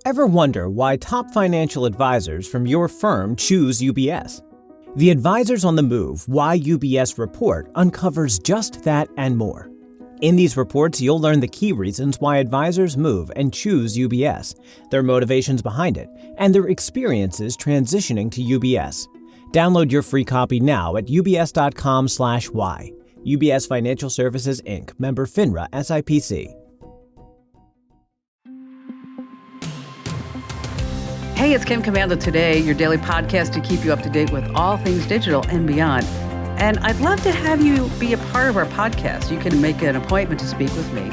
Ever wonder why top financial advisors from your firm choose UBS? The Advisors on the Move Why UBS report uncovers just that and more. In these reports, you'll learn the key reasons why advisors move and choose UBS, their motivations behind it, and their experiences transitioning to UBS. Download your free copy now at ubs.com/why. UBS Financial Services, Inc., member FINRA SIPC. Hey, it's Kim Commando Today, your daily podcast to keep you up to date with all things digital and beyond. And I'd love to have you be a part of our podcast. You can make an appointment to speak with me.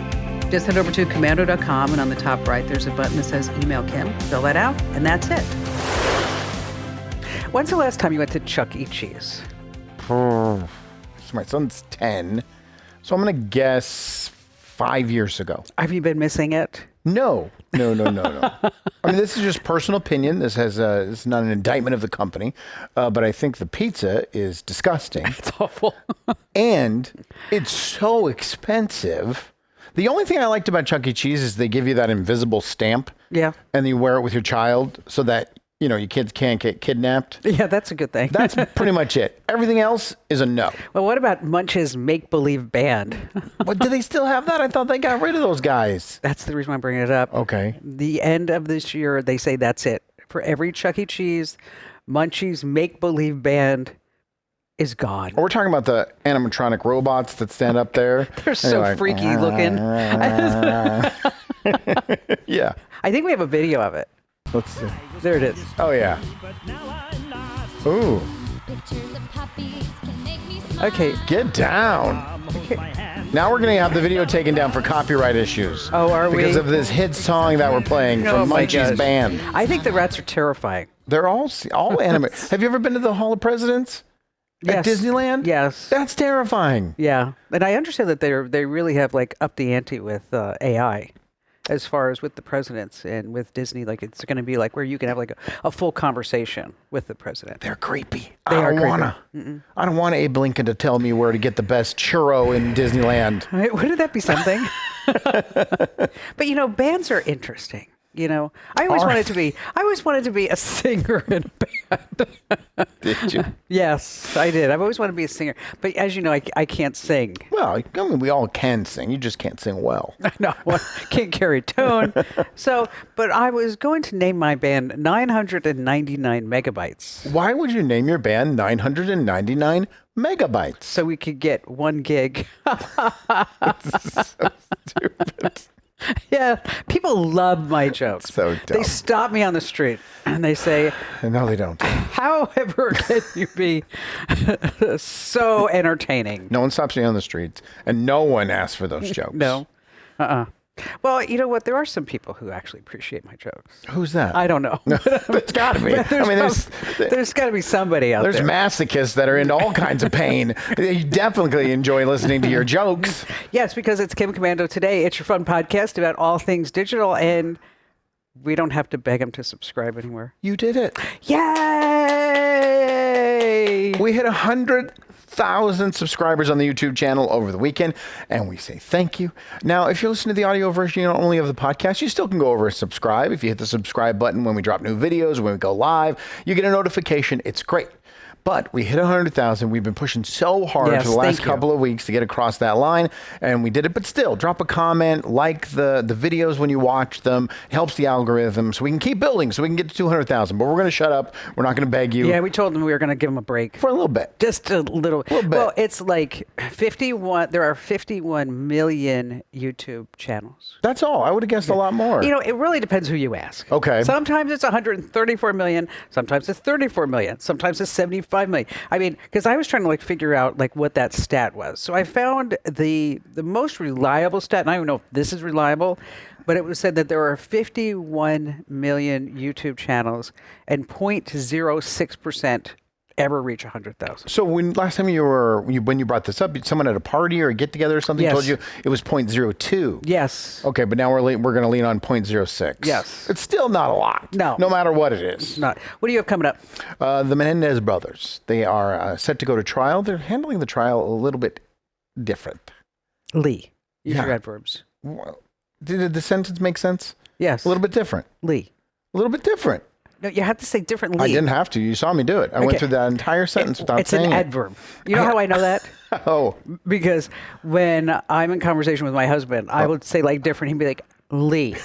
Just head over to commando.com, and on the top right, there's a button that says Email Kim. Fill that out, and that's it. When's the last time you went to Chuck E. Cheese? So my son's 10, so I'm going to guess 5 years ago. Have you been missing it? No. I mean, this is just personal opinion. This is not an indictment of the company, but I think the pizza is disgusting. It's awful. And it's so expensive. The only thing I liked about Chuck E. Cheese is they give you that invisible stamp. Yeah. And you wear it with your child so that, your kids can't get kidnapped. Yeah, that's a good thing. That's pretty much it. Everything else is a no. Well, what about Munch's make-believe band? What, do they still have that? I thought they got rid of those guys. That's the reason I'm bringing it up. Okay. The end of this year, they say that's it. For every Chuck E. Cheese, Munchie's make-believe band is gone. We're talking about the animatronic robots that stand up there. They're so freaky looking. Yeah. I think we have a video of it. Let's see. There it is. Oh, yeah. Ooh. Okay. Get down. Okay. Now we're going to have the video taken down for copyright issues. Oh, are we? Because of this hit song that we're playing from Munchie's band. I think the rats are terrifying. They're all animated. Have you ever been to the Hall of Presidents? At Yes. Disneyland? Yes. That's terrifying. Yeah. And I understand that they really have upped the ante with AI. As far as with the presidents and with Disney, it's going to be where you can have a full conversation with the president. They're creepy. They I are don't want Abe Lincoln to tell me where to get the best churro in Disneyland. Wouldn't that be something? But bands are interesting. I always wanted to be a singer in a band. Did you? Yes, I did. I've always wanted to be a singer. But as you know, I can't sing. Well, I mean, we all can sing. You just can't sing well. No, can't carry tone. But I was going to name my band 999 Megabytes. Why would you name your band 999 Megabytes? So we could get 1 gig. So stupid. Yeah, people love my jokes. So dumb. They stop me on the street and they say, No, they don't. however can you be so entertaining? No one stops me on the streets, and no one asks for those jokes. No. Well, you know what? There are some people who actually appreciate my jokes. Who's that? I don't know. No, there's got to be. There's got to be somebody out there. There's masochists that are into all kinds of pain. You definitely enjoy listening to your jokes. Yes, because it's Kim Commando Today. It's your fun podcast about all things digital, and we don't have to beg them to subscribe anywhere. You did it. Yay! We hit 100,000 subscribers on the YouTube channel over the weekend, and we say thank you. Now, if you listen to the audio version only of the podcast, you still can go over and subscribe. If you hit the subscribe button when we drop new videos, when we go live, you get a notification. It's great. But we hit 100,000. We've been pushing so hard for the last couple of weeks to get across that line, and we did it. But still, drop a comment, like the videos when you watch them. It helps the algorithm so we can keep building, so we can get to 200,000. But we're going to shut up. We're not going to beg you. Yeah, we told them we were going to give them a break. For a little bit. Just a little bit. Well, it's 51. There are 51 million YouTube channels. That's all. I would have guessed a lot more. It really depends who you ask. Okay. Sometimes it's 134 million. Sometimes it's 34 million. Sometimes it's 75 million. I mean, because I was trying to figure out what that stat was. So I found the most reliable stat, and I don't know if this is reliable, but it was said that there are 51 million YouTube channels and 0.06% ever reach 100,000. So last time when you brought this up, someone at a party or a get together or something told you it was 0.02. Yes. Okay, but now we're going to lean on 0.06. Yes. It's still not a lot. No. No matter what it is. It's not. What do you have coming up? The Menendez brothers. They are set to go to trial. They're handling the trial a little bit different. Lee. Use your adverbs. Well, did the sentence make sense? Yes. A little bit different. Lee. A little bit different. No, you have to say differently. I didn't have to. You saw me do it. I went through that entire sentence without saying it. It's an adverb. You know how I know that? Oh. Because when I'm in conversation with my husband, I would say like different. He'd be like, Lee.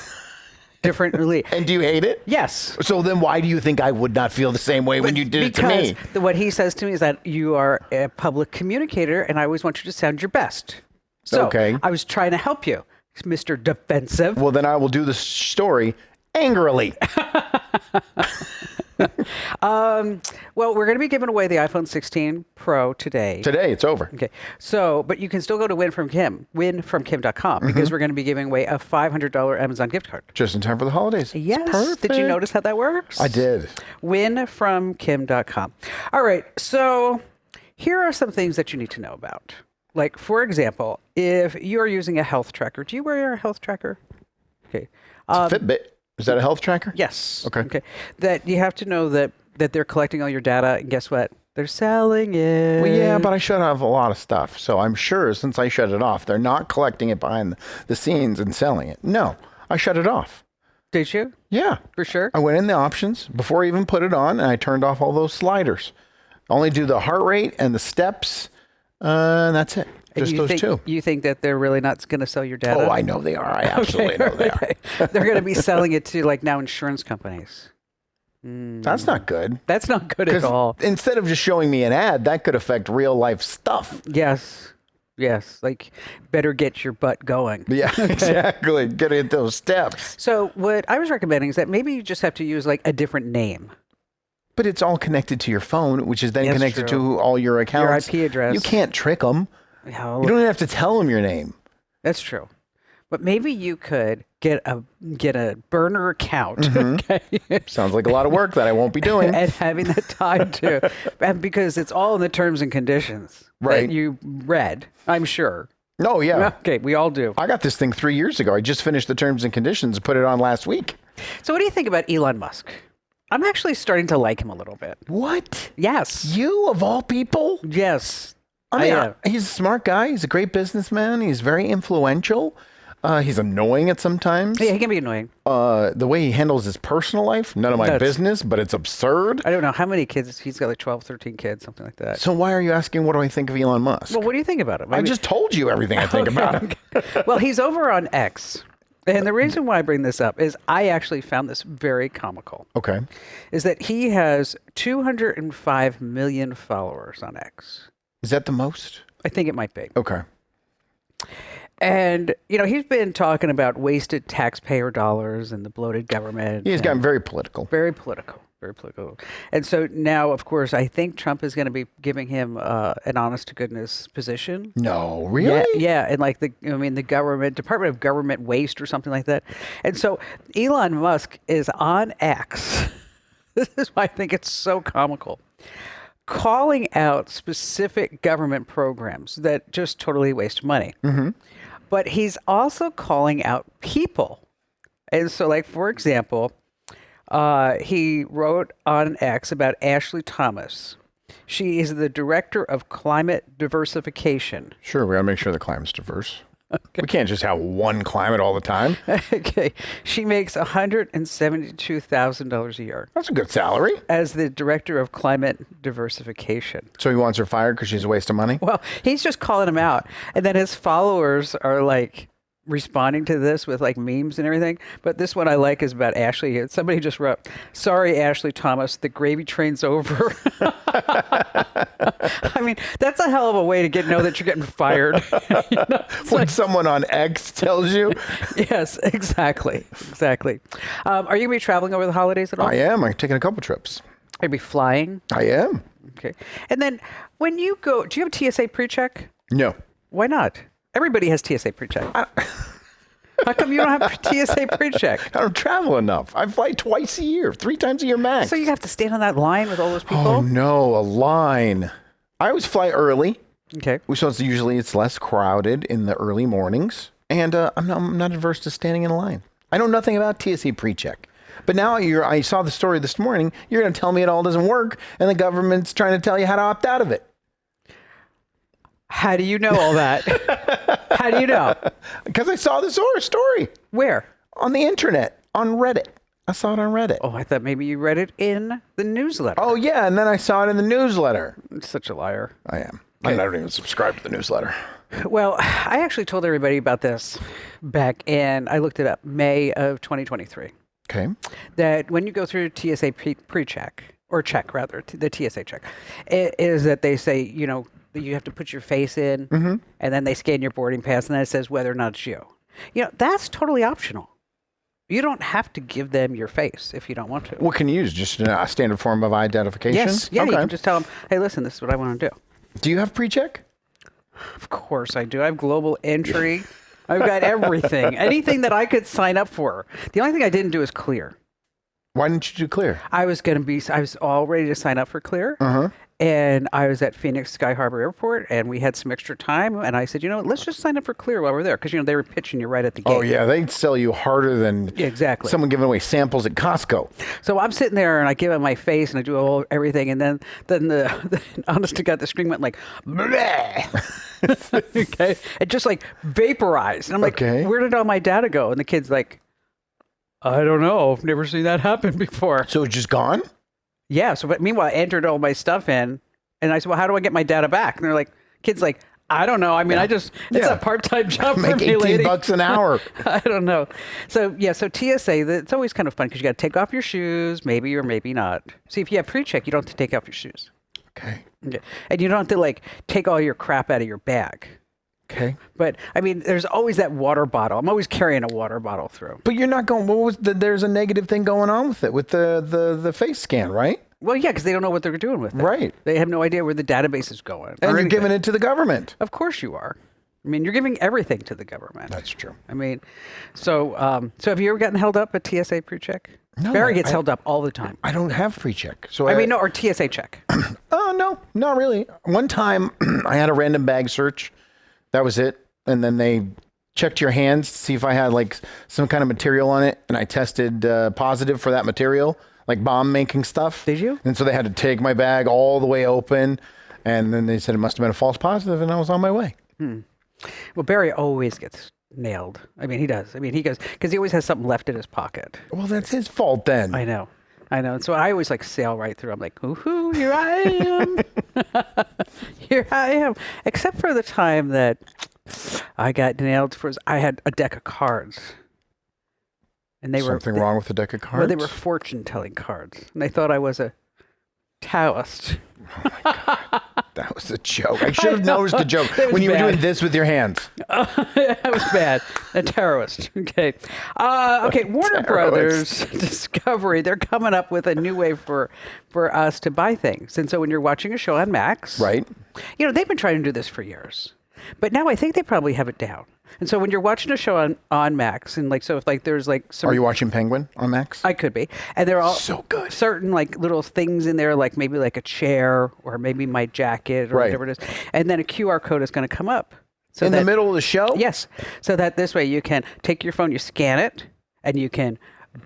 Differently. And do you hate it? Yes. So then why do you think I would not feel the same way when you did it to me? Because what he says to me is that you are a public communicator and I always want you to sound your best. So Okay. I was trying to help you, Mr. Defensive. Well, then I will do the story angrily. Well, we're going to be giving away the iPhone 16 Pro today. Today, it's over. Okay. So, but you can still go to winfromkim.com because we're going to be giving away a $500 Amazon gift card. Just in time for the holidays. Yes. Perfect. Did you notice how that works? I did. Winfromkim.com. All right. So here are some things that you need to know about. Like, for example, if you're using a health tracker, do you wear a health tracker? Okay. Fitbit. Is that a health tracker? Yes. Okay. That you have to know that they're collecting all your data, and guess what? They're selling it. Well, yeah, but I shut off a lot of stuff. So I'm sure since I shut it off, they're not collecting it behind the scenes and selling it. No, I shut it off. Did you? Yeah. For sure? I went in the options before I even put it on, and I turned off all those sliders. Only do the heart rate and the steps, and that's it. Just those two. You think that they're really not going to sell your data? Oh, I know they are. I absolutely know they are. They're going to be selling it to like now insurance companies. That's not good. That's not good at all. Instead of just showing me an ad, that could affect real life stuff. Yes. Like better get your butt going. Yeah, exactly. Get at those steps. So what I was recommending is that maybe you just have to use like a different name. But it's all connected to your phone, which is then That's connected true. to all your accounts. Your IP address. You can't trick them. No, You don't even have to tell them your name. that's true. But maybe you could get a burner account, okay? Sounds like a lot of work that I won't be doing. And having that tied to, and because it's all in the terms and conditions Right. that you read, I'm sure. No, yeah. Okay, we all do. I got this thing 3 years ago. I just finished the terms and conditions and put it on last week. So what do you think about Elon Musk? I'm actually starting to like him a little bit. What? Yes. You, of all people? Yes. I mean, am. he's a smart guy. He's a great businessman. He's very influential. He's annoying at sometimes. Yeah, he can be annoying. The way he handles his personal life, none of my That's- business, but it's absurd. I don't know how many kids. He's got like 12, 13 kids, something like that. So why are you asking what do I think of Elon Musk? Well, what do you think about him? I just told you everything I think about him. Well, he's over on X. And the reason why I bring this up is I actually found this very comical. Okay. Is that he has 205 million followers on X. Is that the most? I think it might be. Okay. And, he's been talking about wasted taxpayer dollars and the bloated government. He's gotten very political. Very political. Very political. And so now, of course, I think Trump is going to be giving him an honest-to-goodness position. No, really? Yeah, and like the government, Department of Government Waste or something like that. And so Elon Musk is on X. This is why I think it's so comical. Calling out specific government programs that just totally waste money. Mm-hmm. But he's also calling out people. And so, like, for example, he wrote on X about Ashley Thomas. She is the director of climate diversification. Sure, we got to make sure the climate's diverse. Okay. We can't just have one climate all the time. Okay. She makes $172,000 a year. That's a good salary. As the director of climate diversification. So he wants her fired because she's a waste of money? Well, he's just calling him out. And then his followers are like responding to this with like memes and everything. But this one I like is about Ashley. Somebody just wrote, "Sorry, Ashley Thomas, the gravy train's over." I mean, that's a hell of a way to know that you're getting fired. When someone on X tells you. Yes, exactly. Are you going to be traveling over the holidays at all? I am. I'm taking a couple trips. Are you going to be flying? I am. Okay. And then when you go, do you have TSA pre-check? No. Why not? Everybody has TSA pre-check. How come you don't have TSA pre-check? I don't travel enough. I fly twice a year, 3 times a year max. So you have to stand on that line with all those people? Oh, no, a line. I always fly early. Okay. So it's less crowded in the early mornings. And I'm not averse to standing in a line. I know nothing about TSA pre-check. But now I saw the story this morning. You're going to tell me it all doesn't work, and the government's trying to tell you how to opt out of it. How do you know all that? How do you know? Because I saw this story. Where? On the internet, on Reddit. I saw it on Reddit. Oh, I thought maybe you read it in the newsletter. Oh, yeah, and then I saw it in the newsletter. You're such a liar. I am. I don't even subscribe to the newsletter. Well, I actually told everybody about this back in, I looked it up, May of 2023. Okay. That when you go through TSA pre-check, or check rather, the TSA check, it is that they say, you know, that you have to put your face in, and then they scan your boarding pass, and then it says whether or not it's you. You know, that's totally optional. You don't have to give them your face if you don't want to. What can you use? Just a standard form of identification? Yes. Yeah, okay. you can just tell them, hey, listen, this is what I want to do. Do you have pre-check? Of course I do. I have global entry. I've got everything. Anything that I could sign up for. The only thing I didn't do is Clear. Why didn't you do Clear? I was all ready to sign up for Clear. And I was at Phoenix Sky Harbor Airport, and we had some extra time. And I said, you know, let's just sign up for Clear while we're there. Because, you know, they were pitching you right at the gate. Oh, yeah. They sell you harder than someone giving away samples at Costco. So I'm sitting there, and I give them my face, and I do everything. And then the honest to God, the screen went like, bleh. Okay. It just like vaporized. And I'm like, where did all my data go? And the kid's like, I don't know. I've never seen that happen before. So it's just gone? Yeah. So, but meanwhile, I entered all my stuff in, and I said, well, how do I get my data back? And they're like, kid's like, I don't know. I mean, it's a part-time job for me, lady. $18 an hour. I don't know. So, yeah, so TSA, it's always kind of fun because you got to take off your shoes, maybe or maybe not. See, if you have pre-check, you don't have to take off your shoes. Okay. Yeah. And you don't have to, like, take all your crap out of your bag. Okay. But, I mean, there's always that water bottle. I'm always carrying a water bottle through. But you're not going, there's a negative thing going on with it, with the face scan, right? Well, yeah, because they don't know what they're doing with it. Right. They have no idea where the database is going. And you're giving it to the government. Of course you are. I mean, you're giving everything to the government. That's true. I mean, so have you ever gotten held up at TSA pre-check? No. Barry gets held up all the time. I don't have pre-check. So or TSA check. Oh, no, not really. One time I had a random bag search. That was it. And then they checked your hands to see if I had like some kind of material on it. And I tested positive for that material, like bomb making stuff. Did you? And so they had to take my bag all the way open. And then they said it must have been a false positive, and I was on my way. Well, Barry always gets nailed. I mean, he does. I mean, he goes, because he always has something left in his pocket. Well, that's his fault then. I know. And so I always like sail right through. I'm like, ooh, here I am. Here I am. Except for the time that I got nailed I had a deck of cards. And they Something wrong with the deck of cards? Well, they were fortune-telling cards. And they thought I was a Taoist. Oh, my God. That was a joke. I should have noticed the joke when you were doing this with your hands. That was bad. A terrorist. Okay. Warner Brothers Discovery, they're coming up with a new way for us to buy things. And so when you're watching a show on Max, right? You know, they've been trying to do this for years. But now I think they probably have it down. And so when you're watching a show on Max, and like, so if like there's like some... Are you watching Penguin on Max? I could be. And they're all so good. Certain like little things in there, like maybe like a chair or maybe my jacket or whatever it is. And then a QR code is going to come up. So in the middle of the show? Yes. So that this way you can take your phone, you scan it, and you can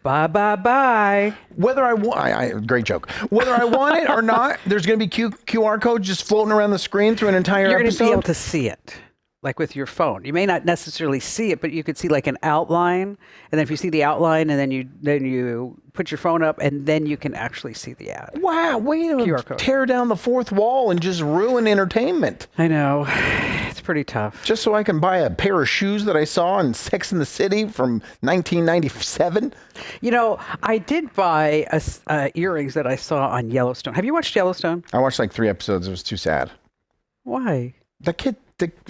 bye. Whether I want, great joke. Whether I want it or not, there's going to be QR codes just floating around the screen through an entire You're episode. You're going to be able to see it, like with your phone. You may not necessarily see it, but you could see like an outline. And then if you see the outline, and then you put your phone up, and then you can actually see the ad. Wow, wait a minute. Tear down the fourth wall and just ruin entertainment. I know. It's pretty tough. Just so I can buy a pair of shoes that I saw in Sex and the City from 1997. You know, I did buy earrings that I saw on Yellowstone. Have you watched Yellowstone? I watched like 3 episodes. It was too sad. Why? The kid,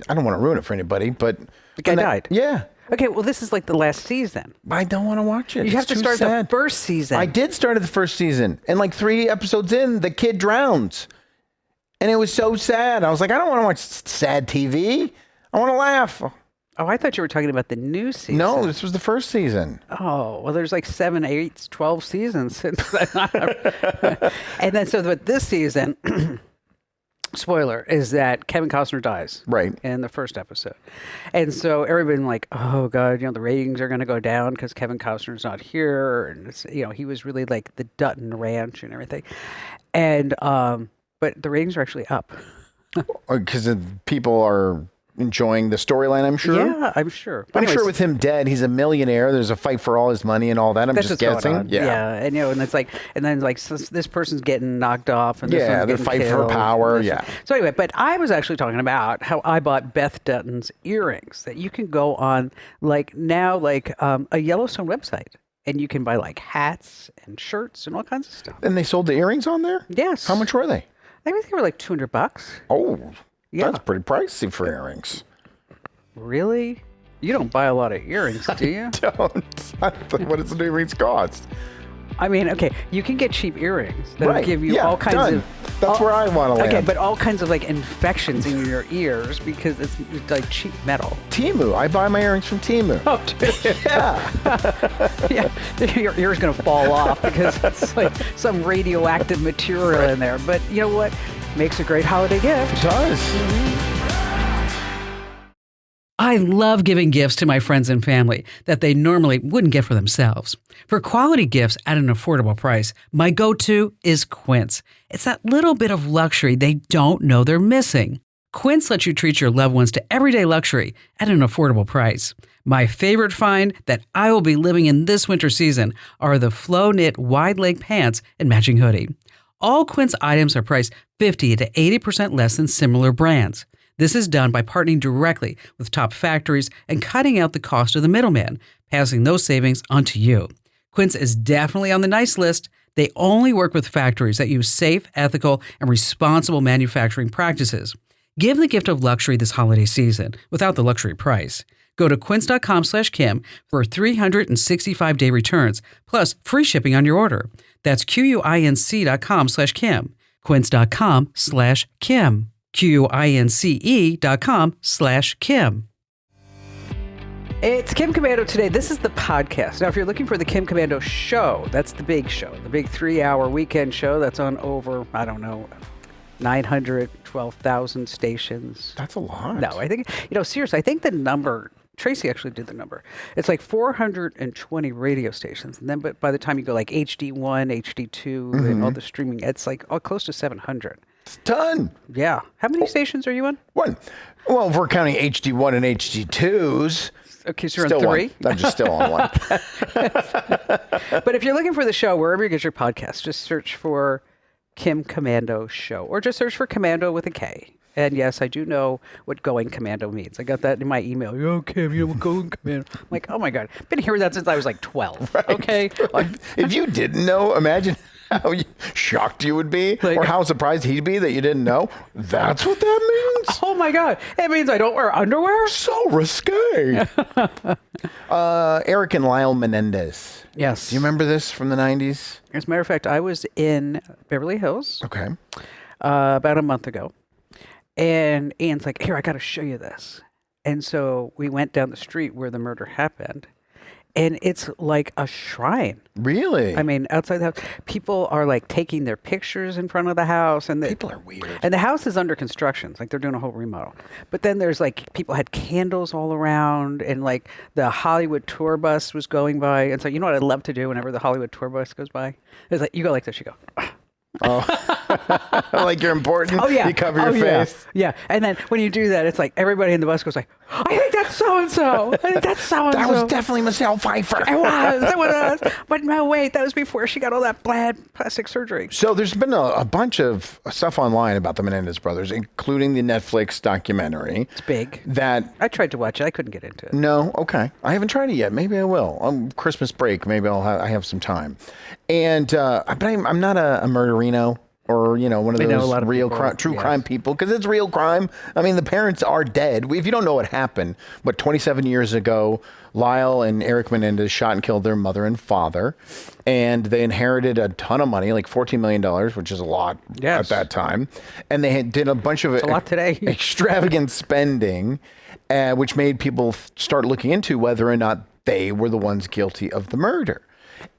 I don't want to ruin it for anybody, but... The guy died? Yeah. Okay, well, this is like the last season. I don't want to watch it. You have to start the first season. I did start at the first season. And like 3 episodes in, the kid drowns. And it was so sad. I was like, I don't want to watch sad TV. I want to laugh. Oh, I thought you were talking about the new season. No, this was the first season. Oh, well, there's like 7, 8, 12 seasons since then. And then, so with this season... Spoiler is that Kevin Costner dies in the first episode. And so everybody like, oh God, you know, the ratings are going to go down because Kevin Costner's not here. And it's, you know, he was really like the Dutton Ranch and everything. And, but the ratings are actually up. Because people are enjoying the storyline, I'm sure. Yeah, I'm sure. I'm sure with him dead, he's a millionaire. There's a fight for all his money and all that. I'm that's just what's going guessing. on. Yeah, and and it's like, and then like this person's getting knocked off, and this one's they're getting fighting for killed, power. and Yeah. So anyway, but I was actually talking about how I bought Beth Dutton's earrings that you can go on a Yellowstone website, and you can buy like hats and shirts and all kinds of stuff. And they sold the earrings on there? Yes. How much were they? I think they were like $200. Oh, Yeah. that's pretty pricey for earrings. Really? You don't buy a lot of earrings, do you? Don't. What does the earrings cost? I mean, okay, you can get cheap earrings that'll Right. give you Yeah, all kinds done. of. That's where I want to land. Okay, but all kinds of like infections in your ears because it's like cheap metal. Temu. I buy my earrings from Temu. Oh, dude. Yeah, your ear's gonna fall off because it's like some radioactive material in there. But you know what? Makes a great holiday gift. It does. I love giving gifts to my friends and family that they normally wouldn't get for themselves. For quality gifts at an affordable price, my go-to is Quince. It's that little bit of luxury they don't know they're missing. Quince lets you treat your loved ones to everyday luxury at an affordable price. My favorite find that I will be living in this winter season are the flow knit wide leg pants and matching hoodie. All Quince items are priced 50 to 80% less than similar brands. This is done by partnering directly with top factories and cutting out the cost of the middleman, passing those savings on to you. Quince is definitely on the nice list. They only work with factories that use safe, ethical, and responsible manufacturing practices. Give the gift of luxury this holiday season without the luxury price. Go to quince.com/Kim for 365-day returns, plus free shipping on your order. That's QUINC.com/Kim. Quince.com/Kim. QUINCE.com/Kim. It's Kim Komando today. This is the podcast. Now, if you're looking for the Kim Komando show, that's the big show, the big 3-hour weekend show that's on over, 912,000 stations. That's a lot. No, I think, seriously, I think the number, Tracy actually did the number. It's like 420 radio stations. And then but by the time you go like HD1, HD2, and all the streaming, it's like close to 700. It's done. Yeah. How many stations are you on? One. Well, if we're counting HD1 and HD2s. Okay, so you're Still on 3? one. I'm just still on one. But if you're looking for the show, wherever you get your podcast, just search for Kim Komando Show, or just search for Commando with a K. And yes, I do know what going commando means. I got that in my email. Yo, Kim, you know what going commando. I'm like, oh my God. I've been hearing that since I was like 12. Right. Okay. If you didn't know, imagine how shocked you would be, or how surprised he'd be that you didn't know. That's what that means? Oh my God. It means I don't wear underwear? So risque. Eric and Lyle Menendez. Yes. Do you remember this from the 90s? As a matter of fact, I was in Beverly Hills Okay. about a month ago. And Ian's like, here, I got to show you this. And so we went down the street where the murder happened. And it's like a shrine. Really? I mean, outside the house, people are like taking their pictures in front of the house. And People are weird. And the house is under construction. It's like they're doing a whole remodel. But then there's like, people had candles all around. And like the Hollywood tour bus was going by. And so you know what I'd love to do whenever the Hollywood tour bus goes by? It's like, you go like this, you go. Oh, like you're important. Oh yeah, You cover your face. Yeah, and then when you do that, it's like everybody in the bus goes like, "I think that's so and so. I think that's so and so." That was definitely Michelle Pfeiffer. It was. It was. But no, wait, that was before she got all that bad plastic surgery. So there's been a bunch of stuff online about the Menendez brothers, including the Netflix documentary. It's big. That I tried to watch it. I couldn't get into it. No, okay. I haven't tried it yet. Maybe I will. On Christmas break, maybe I have some time. And but I'm not a murderino or one of those real true crime people, because it's real crime. I mean, the parents are dead. If you don't know what happened, 27 years ago, Lyle and Eric Menendez shot and killed their mother and father, and they inherited a ton of money, like $14 million, which is a lot at that time. And they did a bunch of a lot today. extravagant spending, which made people start looking into whether or not they were the ones guilty of the murder.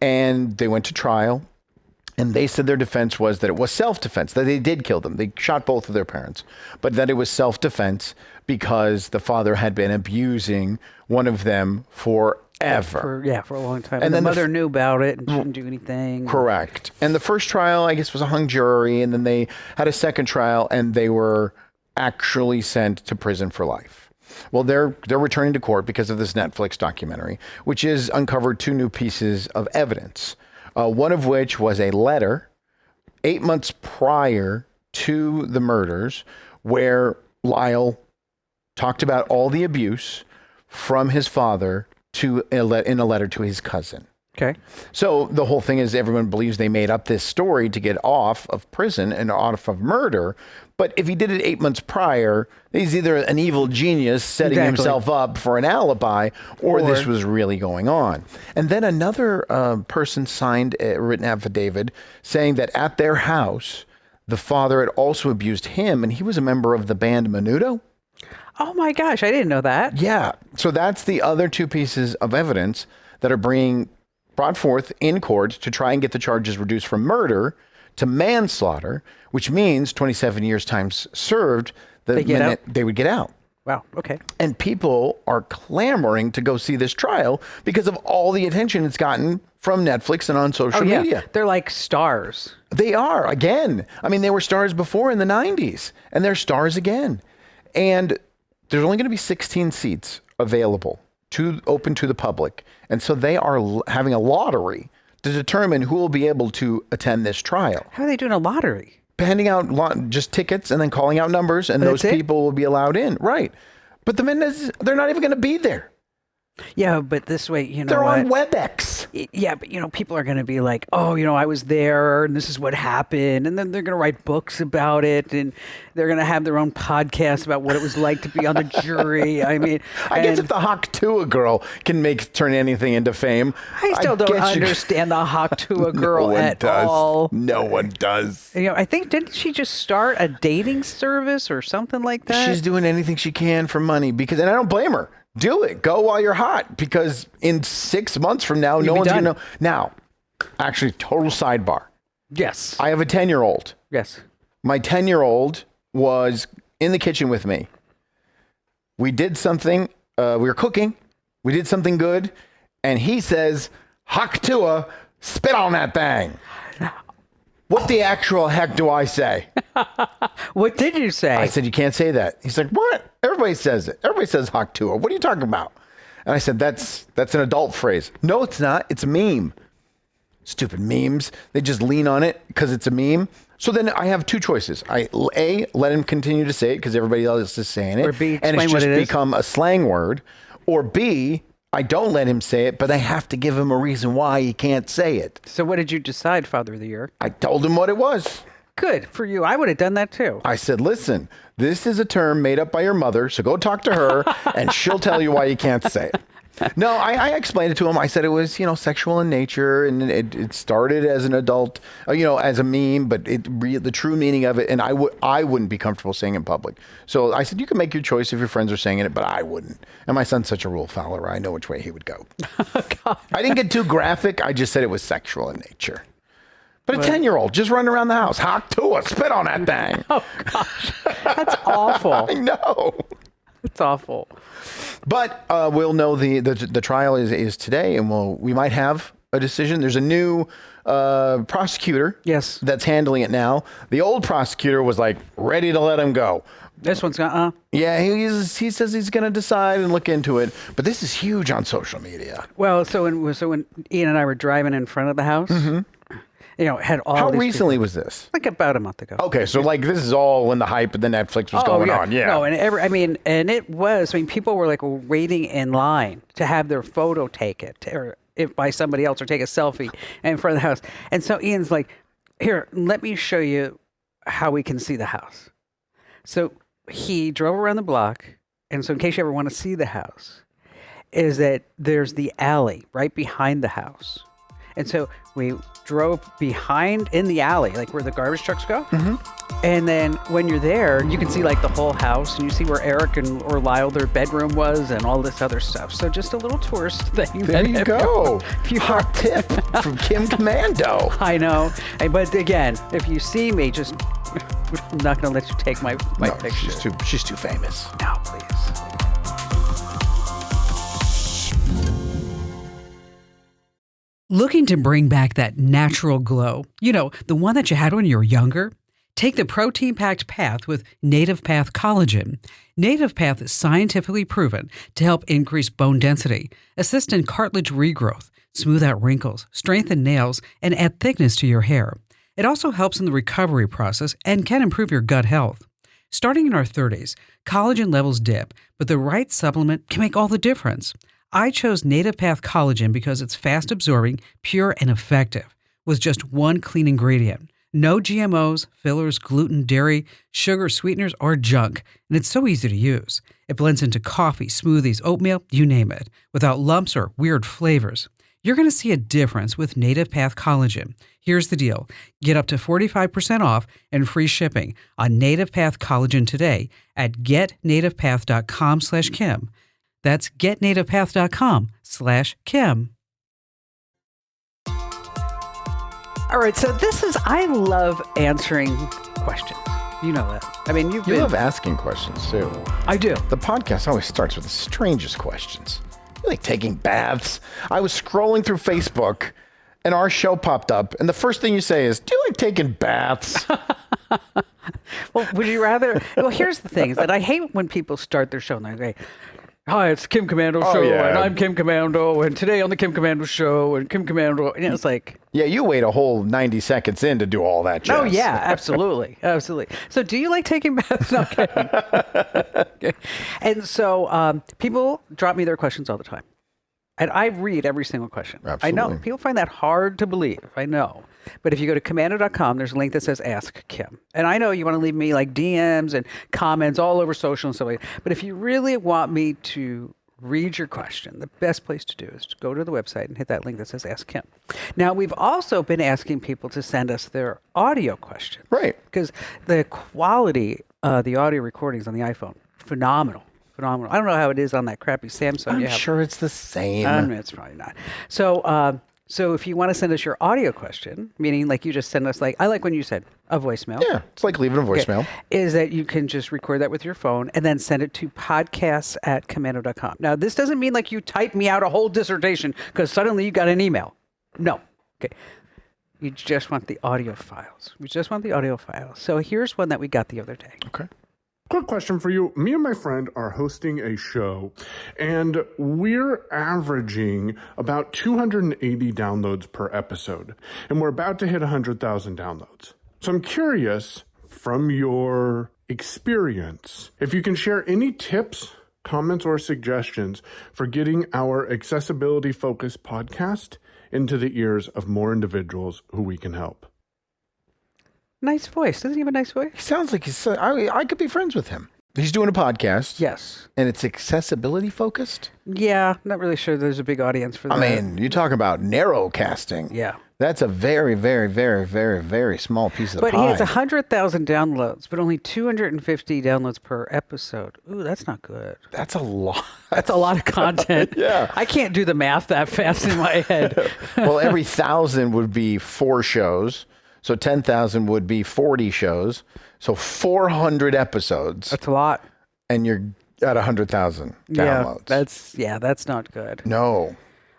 And they went to trial. And they said their defense was that it was self-defense, that they did kill them. They shot both of their parents, but that it was self-defense because the father had been abusing one of them forever. For a long time. And the mother knew about it and didn't do anything. Correct. And the first trial, I guess, was a hung jury. And then they had a second trial and they were actually sent to prison for life. Well, they're returning to court because of this Netflix documentary, which has uncovered 2 new pieces of evidence. One of which was a letter 8 months prior to the murders where Lyle talked about all the abuse from his father in a letter to his cousin. Okay. So the whole thing is everyone believes they made up this story to get off of prison and off of murder. But if he did it 8 months prior, he's either an evil genius setting himself up for an alibi, or this was really going on. And then another person signed a written affidavit saying that at their house, the father had also abused him, and he was a member of the band Menudo. Oh my gosh, I didn't know that. Yeah. So that's the other 2 pieces of evidence that are being brought forth in court to try and get the charges reduced from murder to manslaughter, which means 27 years time served, they would get out. Wow. Okay. And people are clamoring to go see this trial because of all the attention it's gotten from Netflix and on social media. They're like stars. They are, again. I mean, they were stars before in the 90s, and they're stars again. And there's only going to be 16 seats available open to the public. And so they are having a lottery to determine who will be able to attend this trial. How are they doing a lottery? Handing out just tickets and then calling out numbers, and those people will be allowed in. Right. But the Menendez, they're not even going to be there. Yeah, but this way, they're on WebEx. Yeah, but people are going to be like, oh, I was there and this is what happened. And then they're going to write books about it, and they're going to have their own podcast about what it was like to be on the jury. I mean, I guess if the Haktua girl can turn anything into fame. I still don't understand the Haktua girl all. No one does. I think, didn't she just start a dating service or something like that? She's doing anything she can for money and I don't blame her. Do it. Go while you're hot, because in 6 months from now, no one's going to know. Now, actually, total sidebar. Yes. I have a 10-year-old. Yes. My 10-year-old was in the kitchen with me. We did something. We were cooking. We did something good. And he says, Haktua, spit on that thing. What the actual heck do I say? What did you say? I said, you can't say that. He's like, what? Everybody says it. Everybody says Haktua. What are you talking about? And I said, that's an adult phrase. No, it's not. It's a meme. Stupid memes. They just lean on it because it's a meme. So then I have 2 choices. A, let him continue to say it because everybody else is saying it. Or B, and it's explain just what it is. become a slang word. Or B, I don't let him say it, but I have to give him a reason why he can't say it. So what did you decide, Father of the Year? I told him what it was. Good for you. I would have done that too. I said, listen, this is a term made up by your mother, so go talk to her and she'll tell you why you can't say it. No, I explained it to him. I said it was, sexual in nature, and it started as an adult, as a meme, but the true meaning of it, and I wouldn't be comfortable saying it in public. So I said, you can make your choice if your friends are saying it, but I wouldn't. And my son's such a rule follower. I know which way he would go. God. I didn't get too graphic. I just said it was sexual in nature. But a 10-year-old just running around the house, Haktua, spit on that thing. Oh, gosh. That's awful. I know. It's awful. But we'll know the trial is today, and we might have a decision. There's a new prosecutor that's handling it now. The old prosecutor was ready to let him go. This one's got, Yeah, he says he's going to decide and look into it. But this is huge on social media. Well, so when Ian and I were driving in front of the house, had all. How recently was this? Like about a month ago. Okay, so this is all when the hype of the Netflix was going on. Yeah. No, and it was. People were waiting in line to have their photo taken, by somebody else, or take a selfie in front of the house. And so Ian's like, "Here, let me show you how we can see the house." So he drove around the block, and so in case you ever want to see the house, is that there's the alley right behind the house. And so we drove behind in the alley, where the garbage trucks go. Mm-hmm. And then when you're there, you can see the whole house, and you see where Eric or Lyle, their bedroom was, and all this other stuff. So just a little tourist thing. There you go. Hot tip from Kim Commando. I know. But again, if you see me, just I'm not going to let you take my picture. She's too famous. No, please. Looking to bring back that natural glow, the one that you had when you were younger? Take the protein-packed path with Native Path Collagen. Native Path is scientifically proven to help increase bone density, assist in cartilage regrowth, smooth out wrinkles, strengthen nails, and add thickness to your hair. It also helps in the recovery process and can improve your gut health. Starting in our 30s, collagen levels dip, but the right supplement can make all the difference. I chose Native Path Collagen because it's fast-absorbing, pure, and effective, with just one clean ingredient. No GMOs, fillers, gluten, dairy, sugar, sweeteners, or junk, and it's so easy to use. It blends into coffee, smoothies, oatmeal, you name it, without lumps or weird flavors. You're going to see a difference with Native Path Collagen. Here's the deal. Get up to 45% off and free shipping on Native Path Collagen today at getnativepath.com/Kim. That's getnativepath.com/Kim. All right, so I love answering questions. You know that. I mean, You love asking questions, too. I do. The podcast always starts with the strangest questions. You like taking baths? I was scrolling through Facebook, and our show popped up, and the first thing you say is, do you like taking baths? Well, would you rather? Well, here's the thing, is that I hate when people start their show and they say, hi, it's Kim Commando Show, yeah. and I'm Kim Commando, and today on the Kim Commando Show, and Kim Commando, and it's like... Yeah, you wait a whole 90 seconds in to do all that jazz. Oh, yeah, absolutely. Absolutely. So do you like taking baths? No, kidding. Okay. And so people drop me their questions all the time. And I read every single question. Absolutely. I know. People find that hard to believe. I know. But if you go to commando.com, there's a link that says Ask Kim. And I know you want to leave me like DMs and comments all over social and stuff like that. But if you really want me to read your question, the best place to do is to go to the website and hit that link that says Ask Kim. Now, we've also been asking people to send us their audio questions. Right. Because the quality of the audio recordings on the iPhone, phenomenal. Phenomenal. I don't know how it is on that crappy Samsung. I'm sure it's the same. It's probably not. So, so if you want to send us your audio question, meaning like you just send us I like when you said a voicemail. Yeah, it's like leaving a voicemail. Okay, is that you can just record that with your phone and then send it to podcasts@commando.com. Now, this doesn't mean like you type me out a whole dissertation because suddenly you got an email. No. Okay. You just want the audio files. We just want the audio files. So here's one that we got the other day. Okay. Quick question for you. Me and my friend are hosting a show, and we're averaging about 280 downloads per episode, and we're about to hit 100,000 downloads. So I'm curious, from your experience, if you can share any tips, comments, or suggestions for getting our accessibility-focused podcast into the ears of more individuals who we can help. Nice voice. Doesn't he have a nice voice? He sounds like I could be friends with him. He's doing a podcast. Yes. And it's accessibility focused? Yeah, not really sure there's a big audience for that. I mean, you talk about narrow casting. Yeah. That's a very, very, very, very, very small piece of the But pie. he has 100,000 downloads, but only 250 downloads per episode. Ooh, that's not good. That's a lot. That's a lot of content. Yeah. I can't do the math that fast in my head. Well, every 1,000 would be 4 shows. So 10,000 would be 40 shows. So 400 episodes. That's a lot. And you're at 100,000 downloads. That's not good. No.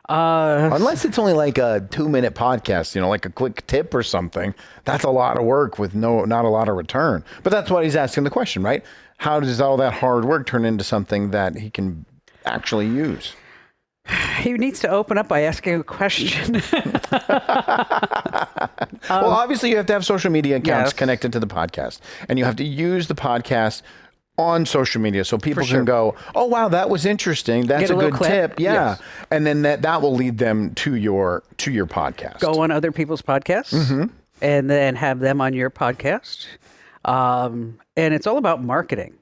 Unless it's only like a 2-minute podcast, like a quick tip or something. That's a lot of work with not a lot of return. But that's what he's asking the question, right? How does all that hard work turn into something that he can actually use? He needs to open up by asking a question. Well, obviously you have to have social media accounts connected to the podcast, and you have to use the podcast on social media so people can go, oh, wow, that was interesting. That's a good tip. Yeah. Yes. And then that will lead them to your podcast. Go on other people's podcasts and then have them on your podcast. And it's all about marketing,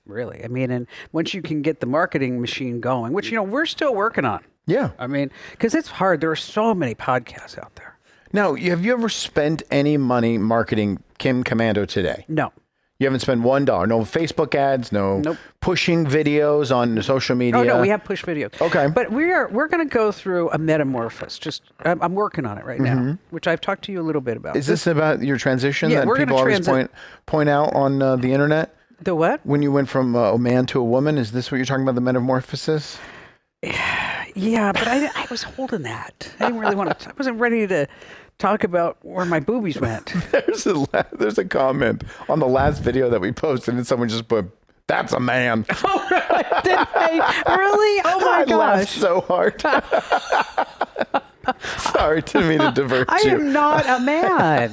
really. I mean, and once you can get the marketing machine going, which, we're still working on. Yeah. I mean, because it's hard. There are so many podcasts out there. Now, have you ever spent any money marketing Kim Commando today? No. You haven't spent $1. No Facebook ads, Nope. Pushing videos on social media. Oh, no, we have push videos. Okay. But we're going to go through a metamorphosis. I'm working on it right now, which I've talked to you a little bit about. Is this about your transition Yeah, that we're people gonna always point out on the internet? The what? When you went from a man to a woman, is this what you're talking about, the metamorphosis? Yeah, but I was holding that. I didn't really want to. I wasn't ready to talk about where my boobies went. There's a comment on the last video that we posted, and someone just put, "That's a man." Oh, did I really? Oh my I laughed gosh! so hard. Sorry, didn't mean to divert I you. am not a man.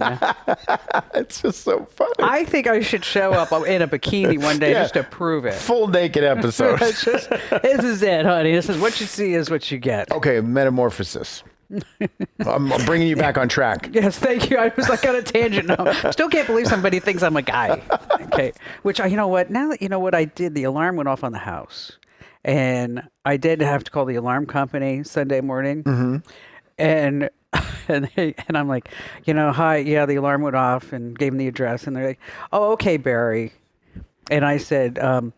It's just so funny. I think I should show up in a bikini one day just to prove it. Full naked episode. This is it, honey. This is what you see is what you get. Okay, metamorphosis. I'm bringing you back on track. Yes, thank you. I was like on a tangent now. Still can't believe somebody thinks I'm a guy. Okay. Which, you know what? Now that you know what I did, the alarm went off on the house. And I did have to call the alarm company Sunday morning. Mm-hmm. And I'm like, hi, yeah, the alarm went off, and gave them the address. And they're like, oh, okay, Barry. And I said, and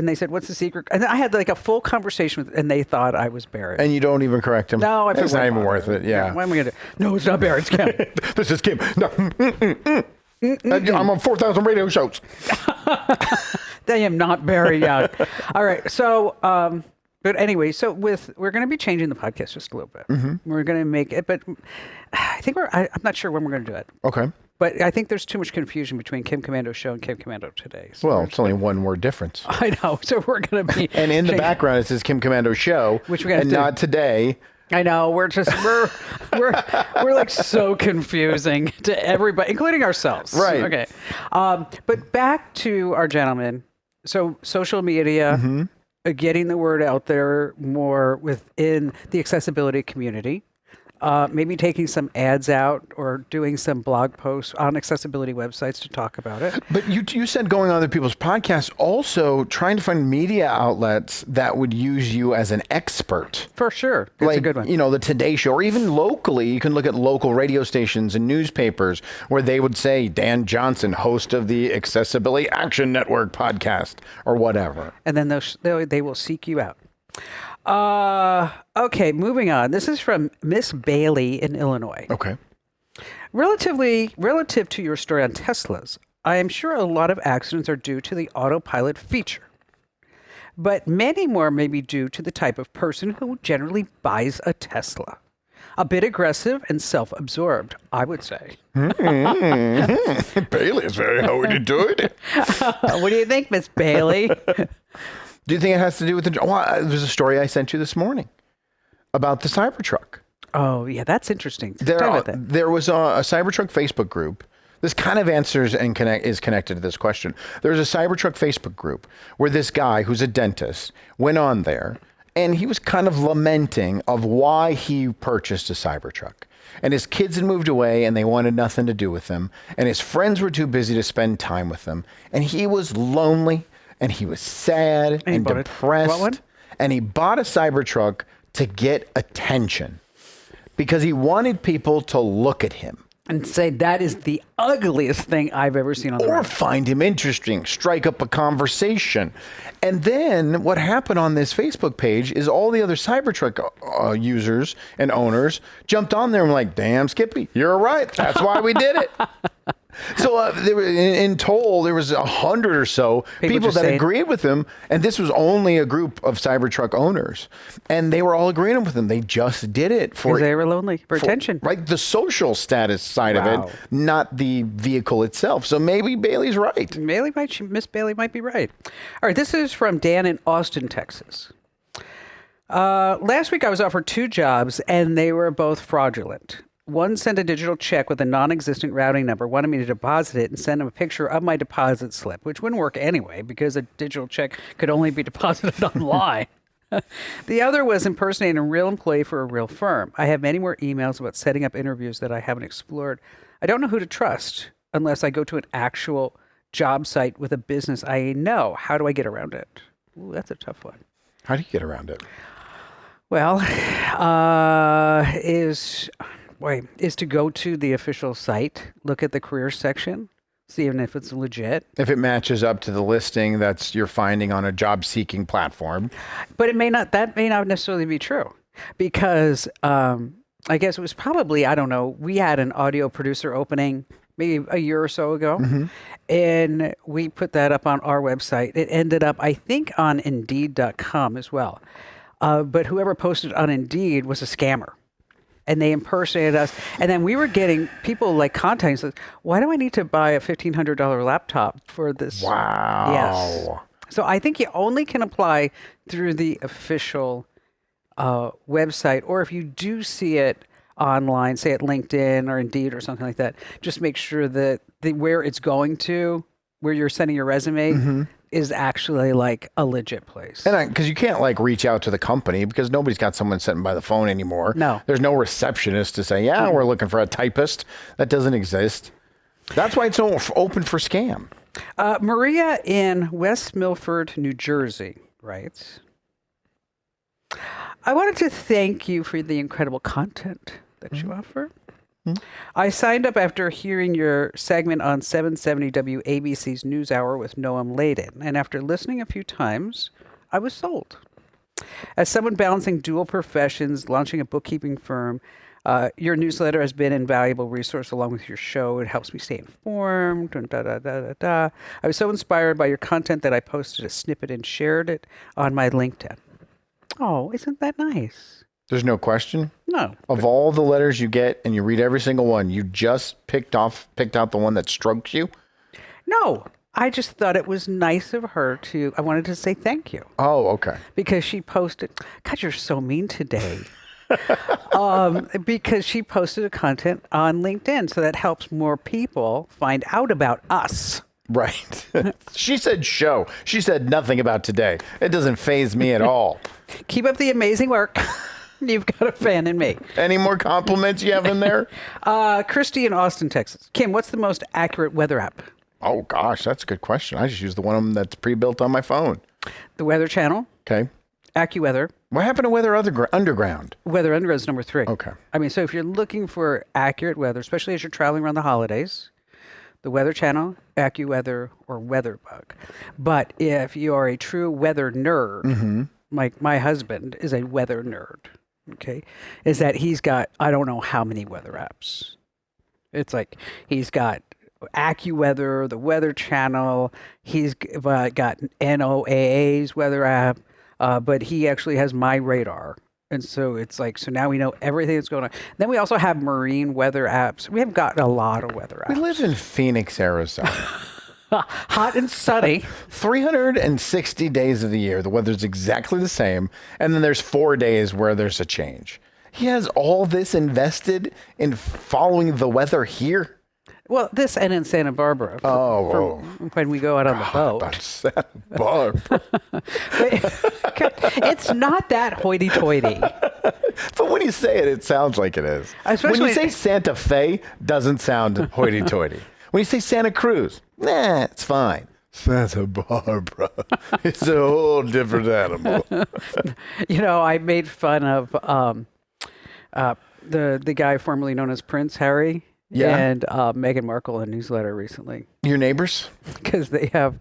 they said, what's the secret? And I had like a full conversation with, and they thought I was Barry. And you don't even correct him. No, it's not even worth it. Yeah. Why am I going to? No, it's not Barry. It's Kim. This is Kim. No. I'm on 4,000 radio shows. They am not Barry Young. All right. So, but anyway, we're going to be changing the podcast just a little bit. Mm-hmm. We're going to make it, but I think I'm not sure when we're going to do it. Okay. But I think there's too much confusion between Kim Commando Show and Kim Commando Today. So well, it's only one word difference. I know. So we're going to be. And in the background, it says Kim Commando Show, which we're going to and not today. I know. We're like so confusing to everybody, including ourselves. Right. Okay. But back to our gentleman. So social media, getting the word out there more within the accessibility community. Maybe taking some ads out or doing some blog posts on accessibility websites to talk about it. But you said going on other people's podcasts, also trying to find media outlets that would use you as an expert. For sure. That's a good one. The Today Show, or even locally, you can look at local radio stations and newspapers where they would say, Dan Johnson, host of the Accessibility Action Network podcast, or whatever. And then they will seek you out. Okay, moving on. This is from Miss Bailey in Illinois. Okay. Relative to your story on Teslas, I am sure a lot of accidents are due to the autopilot feature. But many more may be due to the type of person who generally buys a Tesla. A bit aggressive and self-absorbed, I would say. Bailey is very how would you do it? What do you think, Miss Bailey? Do you think it has to do with there's a story I sent you this morning about the Cybertruck. Oh, yeah, that's interesting. There was a Cybertruck Facebook group. This kind of answers and is connected to this question. There's a Cybertruck Facebook group where this guy who's a dentist went on there, and he was kind of lamenting of why he purchased a Cybertruck. And his kids had moved away, and they wanted nothing to do with him. And his friends were too busy to spend time with him. And he was lonely. And he was sad and depressed. What one? And he bought a Cybertruck to get attention because he wanted people to look at him. And say, that is the ugliest thing I've ever seen on the road. Or find him interesting, strike up a conversation. And then what happened on this Facebook page is all the other Cybertruck users and owners jumped on there and were like, damn, Skippy, you're right. That's why we did it. So there were, in total, there was 100 or so people that agreed with him. And this was only a group of Cybertruck owners. And they were all agreeing with him. They just did it because they were lonely for attention. Right. The social status side of it, not the vehicle itself. So maybe Bailey's right. Miss Bailey might be right. All right. This is from Dan in Austin, Texas. Last week I was offered 2 jobs and they were both fraudulent. One sent a digital check with a non-existent routing number, wanted me to deposit it and send him a picture of my deposit slip, which wouldn't work anyway because a digital check could only be deposited online. The other was impersonating a real employee for a real firm. I have many more emails about setting up interviews that I haven't explored. I don't know who to trust unless I go to an actual job site with a business I know. How do I get around it? Ooh, that's a tough one. How do you get around it? Well, is to go to the official site, look at the career section, see even if it's legit. If it matches up to the listing that's you're finding on a job seeking platform. But that may not necessarily be true because I guess it was probably, I don't know, we had an audio producer opening maybe a year or so ago. Mm-hmm. And we put that up on our website. It ended up, I think, on Indeed.com as well. but whoever posted on Indeed was a scammer. And they impersonated us. And then we were getting people like contacting us. Why do I need to buy a $1,500 laptop for this? Wow. Yes. So I think you only can apply through the official website, or if you do see it online, say at LinkedIn or Indeed or something like that, just make sure that where it's going to, where you're sending your resume, is actually like a legit place. And because you can't like reach out to the company because nobody's got someone sitting by the phone anymore. No. There's no receptionist to say, yeah, we're looking for a typist. That doesn't exist. That's why it's so open for scam. Maria in West Milford, New Jersey writes, I wanted to thank you for the incredible content that you offer. I signed up after hearing your segment on 770 WABC's NewsHour with Noam Laden, and after listening a few times, I was sold. As someone balancing dual professions, launching a bookkeeping firm, your newsletter has been an invaluable resource along with your show. It helps me stay informed. And I was so inspired by your content that I posted a snippet and shared it on my LinkedIn. Oh, isn't that nice? There's no question. No. Of all the letters you get and you read every single one, you just picked out the one that strokes you? No. I just thought it was nice of her to, I wanted to say thank you. Oh, okay. Because she posted, God, you're so mean today. Because she posted a content on LinkedIn, so that helps more people find out about us. Right. She said show. She said nothing about today. It doesn't faze me at all. Keep up the amazing work. You've got a fan in me. Any more compliments you have in there? Christy in Austin, Texas. Kim, what's the most accurate weather app? Oh, gosh, that's a good question. I just use the one that's pre-built on my phone. The Weather Channel. Okay. AccuWeather. What happened to Weather Underground? Weather Underground is number 3. Okay. I mean, so if you're looking for accurate weather, especially as you're traveling around the holidays, the Weather Channel, AccuWeather, or WeatherBug. But if you are a true weather nerd, like my husband is a weather nerd, okay, is that he's got, I don't know how many weather apps. It's like he's got AccuWeather, the Weather Channel, he's got NOAA's weather app, but he actually has My Radar. And so it's like, so now we know everything that's going on. Then we also have marine weather apps. We have gotten a lot of weather apps. We live in Phoenix, Arizona. Hot and sunny. 360 days of the year, the weather's exactly the same. And then there's 4 days where there's a change. He has all this invested in following the weather here. Well, this and in Santa Barbara. For when we go out on the boat. About Santa Barbara. It's not that hoity-toity. But when you say it, it sounds like it is. Especially when you say Santa Fe, doesn't sound hoity-toity. When you say Santa Cruz, nah, it's fine. Santa Barbara. It's a whole different animal. You know, I made fun of the guy formerly known as Prince Harry. Yeah. And Meghan Markle in a newsletter recently. Your neighbors? Because they have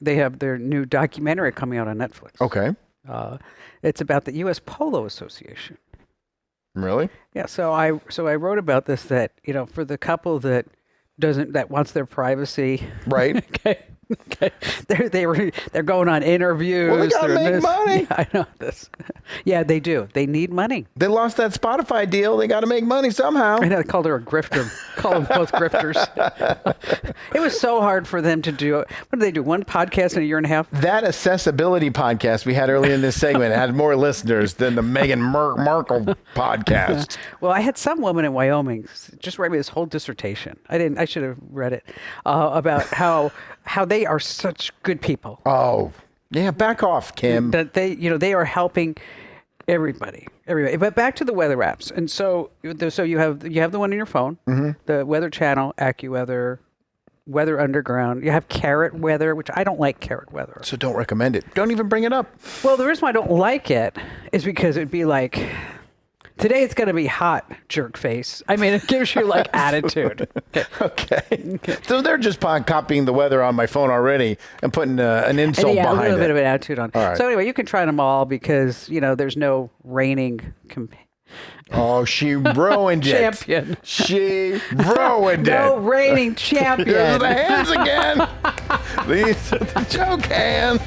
their new documentary coming out on Netflix. Okay. It's about the U.S. Polo Association. Really? Yeah. So I wrote about this, that, you know, for the couple that wants their privacy. Right. Okay. They're going on interviews. Well, they gotta make money. Yeah, I know this. Yeah, they do. They need money. They lost that Spotify deal. They got to make money somehow. I know. They called her a grifter. Call them both grifters. It was so hard for them to do. What did they do? One podcast in a year and a half? That accessibility podcast we had earlier in this segment had more listeners than the Meghan Markle podcast. Well, I had some woman in Wyoming just write me this whole dissertation. I should have read it about how they are such good people. Oh, yeah. Back off, Kim. That they are helping everybody. But back to the weather apps. And so you have the one in your phone, the Weather Channel, AccuWeather, Weather Underground. You have Carrot Weather, which I don't like Carrot Weather. So don't recommend it. Don't even bring it up. Well, the reason why I don't like it is because it'd be like, today it's going to be hot, jerk face. I mean, it gives you like attitude. Okay. So they're just copying the weather on my phone already and putting an insult a behind little it. bit of an attitude on. All right. So anyway, you can try them all because, you know, there's no reigning Oh, she ruined it. champion. She ruined it. No reigning champion. Here's the hands again. These are the joke hands.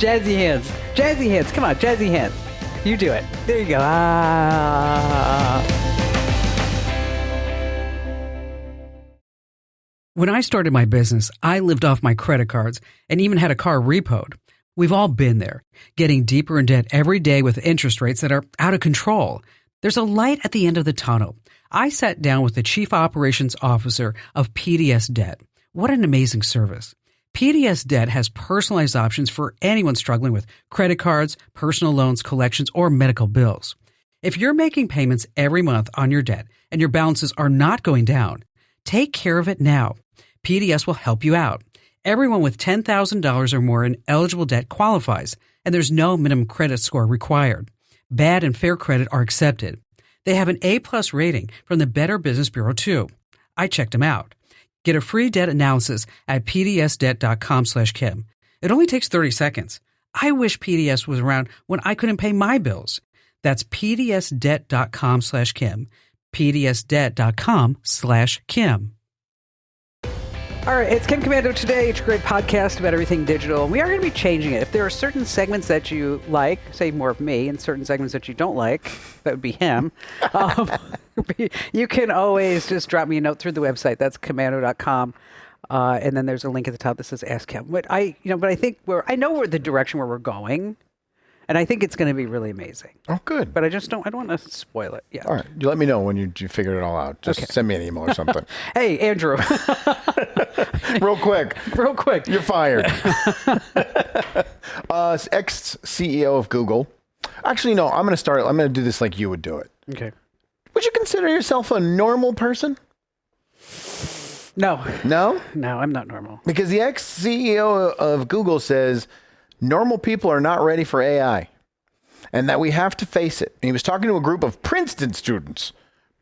Jazzy hands. Jazzy hands. Come on, jazzy hands. You do it. There you go. Ah. When I started my business, I lived off my credit cards and even had a car repoed. We've all been there, getting deeper in debt every day with interest rates that are out of control. There's a light at the end of the tunnel. I sat down with the Chief Operations Officer of PDS Debt. What an amazing service. PDS Debt has personalized options for anyone struggling with credit cards, personal loans, collections, or medical bills. If you're making payments every month on your debt and your balances are not going down, take care of it now. PDS will help you out. Everyone with $10,000 or more in eligible debt qualifies, and there's no minimum credit score required. Bad and fair credit are accepted. They have an A+ rating from the Better Business Bureau, too. I checked them out. Get a free debt analysis at pdsdebt.com/Kim. It only takes 30 seconds. I wish PDS was around when I couldn't pay my bills. That's pdsdebt.com/Kim. pdsdebt.com/Kim. All right, it's Kim Commando Today. It's a great podcast about everything digital. We are going to be changing it. If there are certain segments that you like, say more of me, and certain segments that you don't like, that would be him, you can always just drop me a note through the website. That's commando.com. And then there's a link at the top that says Ask Kim. But I think I know where the direction where we're going. And I think it's going to be really amazing. Oh, good. But I don't want to spoil it yet. All right. You let me know when you figured it all out. Just send me an email or something. Hey, Andrew. Real quick. You're fired. Ex-CEO of Google. Actually, no, I'm going to do this like you would do it. Okay. Would you consider yourself a normal person? No. No? No, I'm not normal. Because the ex-CEO of Google says normal people are not ready for AI and that we have to face it. And he was talking to a group of Princeton students.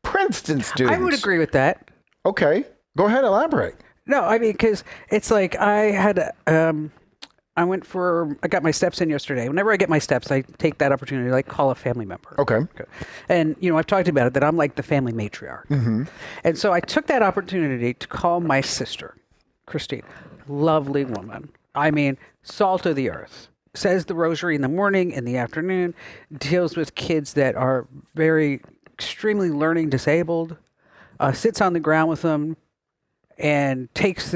I would agree with that. Okay. Go ahead, elaborate. No, I mean, because it's like I got my steps in yesterday. Whenever I get my steps, I take that opportunity to call a family member. Okay. And, I've talked about it that I'm like the family matriarch. Mm-hmm. And so I took that opportunity to call my sister, Christine. Lovely woman. I mean, salt of the earth. Says the rosary in the morning, in the afternoon, deals with kids that are extremely learning disabled, sits on the ground with them and takes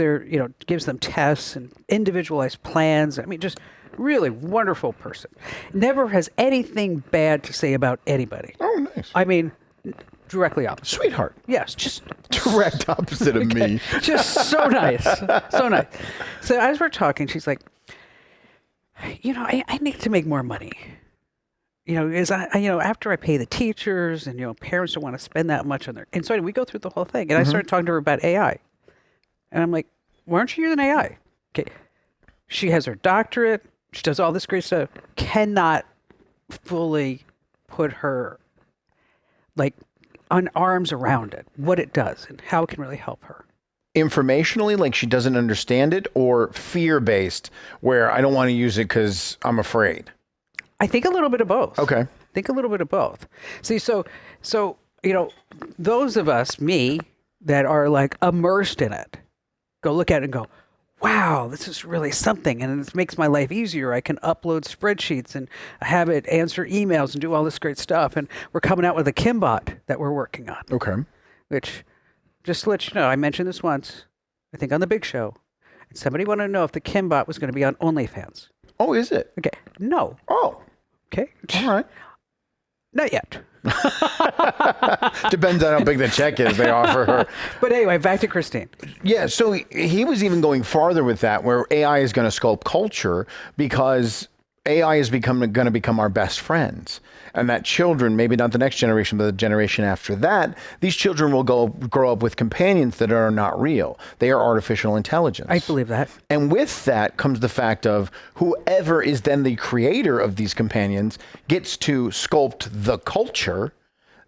gives them tests and individualized plans. I mean, just really wonderful person. Never has anything bad to say about anybody. Oh, nice. I mean, directly opposite. Sweetheart. Yes, just direct opposite of me. Just so nice. So nice. So as we're talking, she's like, I need to make more money. After I pay the teachers and, parents don't want to spend that much on their, and so we go through the whole thing. And I started talking to her about AI. And I'm like, why aren't you using AI? Okay. She has her doctorate. She does all this great stuff. Cannot fully put her on arms around it, what it does and how it can really help her. Informationally, like she doesn't understand it, or fear-based, where I don't want to use it because I'm afraid? I think a little bit of both. Okay. I think a little bit of both. See, so those of us, me, that are immersed in it, go look at it and go, wow, this is really something. And it makes my life easier. I can upload spreadsheets and have it answer emails and do all this great stuff. And we're coming out with a Kimbot that we're working on. Okay. Which, just to let you know, I mentioned this once, I think on the big show. And somebody wanted to know if the Kimbot was going to be on OnlyFans. Oh, is it? Okay. No. Oh. Okay. All right. Not yet. Depends on how big the check is they offer her. But anyway, back to Christine. Yeah, so he was even going farther with that, where AI is going to sculpt culture because AI is going to become our best friends. And that children, maybe not the next generation, but the generation after that, these children will grow up with companions that are not real. They are artificial intelligence. I believe that. And with that comes the fact of whoever is then the creator of these companions gets to sculpt the culture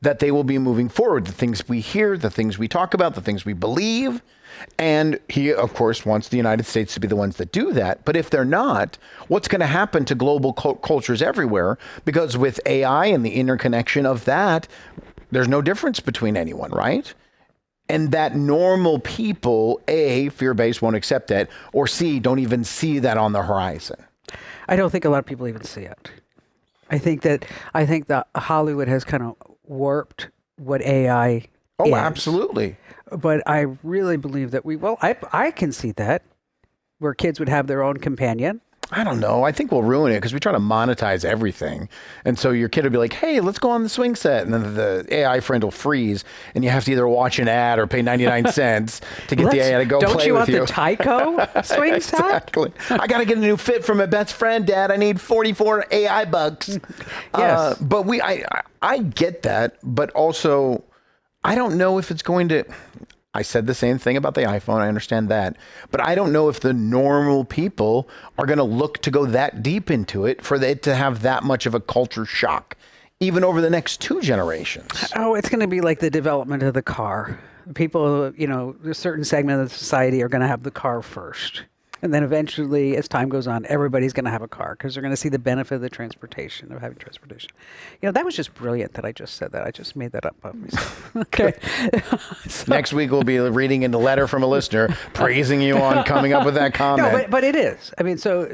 that they will be moving forward. The things we hear, the things we talk about, the things we believe. And he, of course, wants the United States to be the ones that do that. But if they're not, what's going to happen to global cultures everywhere? Because with AI and the interconnection of that, there's no difference between anyone, right? And that normal people, A, fear-based, won't accept it, or C, don't even see that on the horizon. I don't think a lot of people even see it. I think that Hollywood has kind of warped what AI Oh, is. absolutely. But I really believe that I can see that, where kids would have their own companion. I don't know. I think we'll ruin it because we try to monetize everything. And so your kid will be like, hey, let's go on the swing set. And then the AI friend will freeze. And you have to either watch an ad or pay 99 cents to get the AI to go play with you. Don't you want the Tyco swing set? Exactly. I got to get a new fit for my best friend, Dad. I need 44 AI bucks. Yes. But I get that. But also, I don't know if it's going to... I said the same thing about the iPhone. I understand that. But I don't know if the normal people are going to look to go that deep into it for it to have that much of a culture shock, even over the next 2 generations. Oh, it's going to be like the development of the car. People, a certain segment of the society are going to have the car first. And then eventually, as time goes on, everybody's going to have a car because they're going to see the benefit of the transportation, of having transportation. That was just brilliant that I just said that. I just made that up of myself. Okay. So, next week, we'll be reading in the letter from a listener praising you on coming up with that comment. No, but it is. I mean, so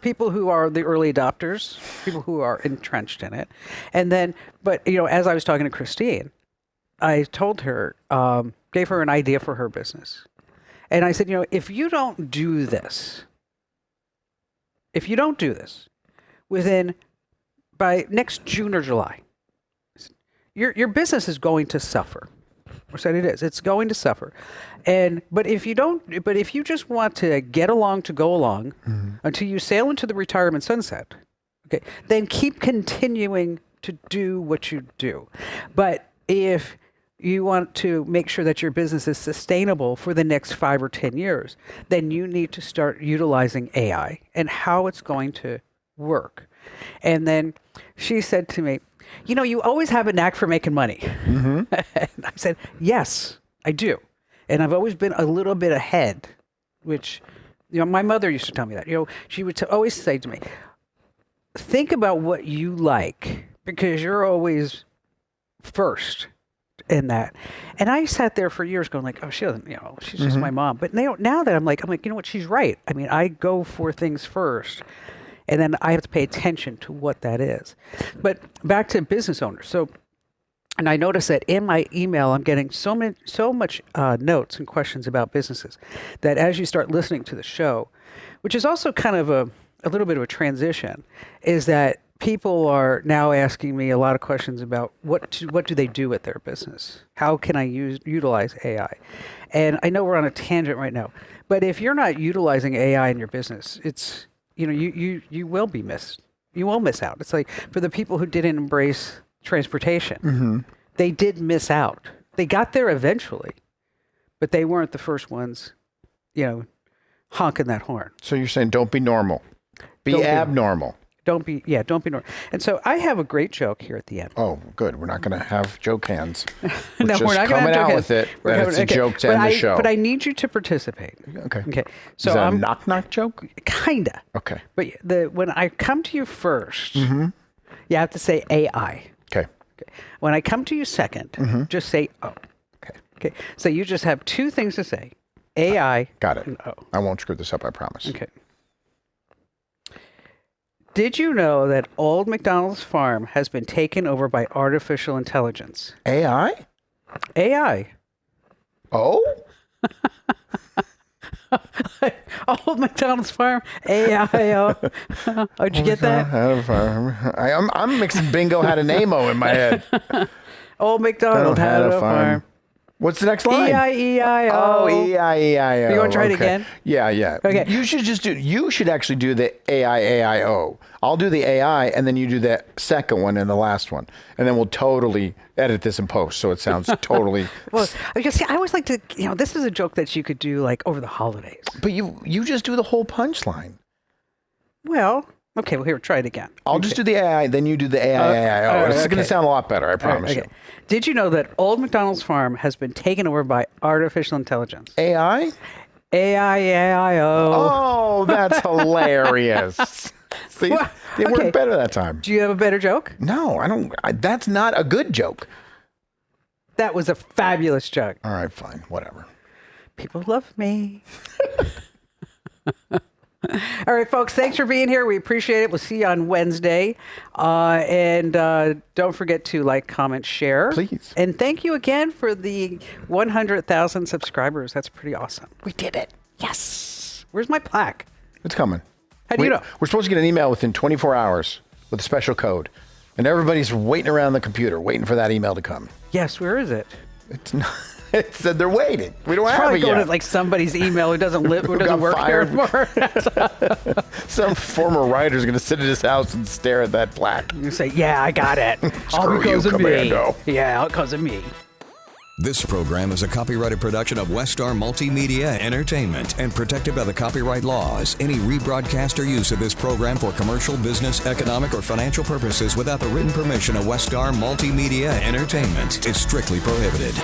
people who are the early adopters, people who are entrenched in it. And then, but, as I was talking to Christine, I told her, gave her an idea for her business. And I said, if you don't do this, by next June or July, your business is going to suffer. I said it is. It's going to suffer. But if you just want to get along to go along until you sail into the retirement sunset, okay, then keep continuing to do what you do. But if you want to make sure that your business is sustainable for the next 5 or 10 years, then you need to start utilizing AI and how it's going to work. And then she said to me, you always have a knack for making money. And I said, yes, I do. And I've always been a little bit ahead, which, my mother used to tell me that. She would always say to me, think about what you like because you're always first in that. And I sat there for years going like, oh, she doesn't, she's just my mom. But now that I'm like, what, she's right. I mean, I go for things first and then I have to pay attention to what that is. But back to business owners. And I noticed that in my email, I'm getting so much notes and questions about businesses that as you start listening to the show, which is also kind of a little bit of a transition, is that people are now asking me a lot of questions about what do they do with their business? How can I utilize AI? And I know we're on a tangent right now, but if you're not utilizing AI in your business, it's, you will be missed. You will miss out. It's like for the people who didn't embrace transportation, they did miss out. They got there eventually, but they weren't the first ones, honking that horn. So you're saying don't be normal. Be abnormal. Don't be normal. And so I have a great joke here at the end. Oh, good. We're not going to have joke hands. No, we're not going to have joke hands. Coming out with it, that it's a joke to end the show. But I need you to participate. Okay. So is that a knock-knock joke? Kinda. Okay. But when I come to you first, you have to say AI. Okay. When I come to you second, just say O. Okay. So you just have 2 things to say. AI. Got it. And O. I won't screw this up, I promise. Okay. Did you know that Old MacDonald's farm has been taken over by artificial intelligence? AI? AI. Oh? Old MacDonald's farm, AI. Oh, did you get that? I'm mixing bingo had a name-o in my head. Old MacDonald had a farm. What's the next line? E-I-E-I-O. Oh, E-I-E-I-O. You want to try it again? Yeah. Okay. You should actually do the A-I-A-I-O. I'll do the AI, and then you do the second one and the last one. And then we'll totally edit this in post, so it sounds totally... Well, I always like to, this is a joke that you could do like over the holidays. But you just do the whole punchline. Well... Okay, well, here, try it again. I'll just do the AI, then you do the AI. It's going to sound a lot better, I promise you. Did you know that Old MacDonald's farm has been taken over by artificial intelligence? AI? A-I-A-I-O. Oh, that's hilarious. See, they worked better that time. Do you have a better joke? No, I don't. That's not a good joke. That was a fabulous joke. All right, fine, whatever. People love me. All right, folks, thanks for being here. We appreciate it. We'll see you on Wednesday. And don't forget to like, comment, share. Please. And thank you again for the 100,000 subscribers. That's pretty awesome. We did it. Yes. Where's my plaque? It's coming. How do you know? We're supposed to get an email within 24 hours with a special code. And everybody's waiting around the computer, waiting for that email to come. Yes, where is it? It's not. It said they're waiting. We don't have Probably it going yet. to like somebody's email who doesn't live, who doesn't work here anymore. Some former writer's going to sit at his house and stare at that plaque. You say, yeah, I got it. All Screw because you, of Commando. me. Yeah, all because of me. This program is a copyrighted production of Westar Multimedia Entertainment and protected by the copyright laws. Any rebroadcast or use of this program for commercial, business, economic, or financial purposes without the written permission of Westar Multimedia Entertainment is strictly prohibited.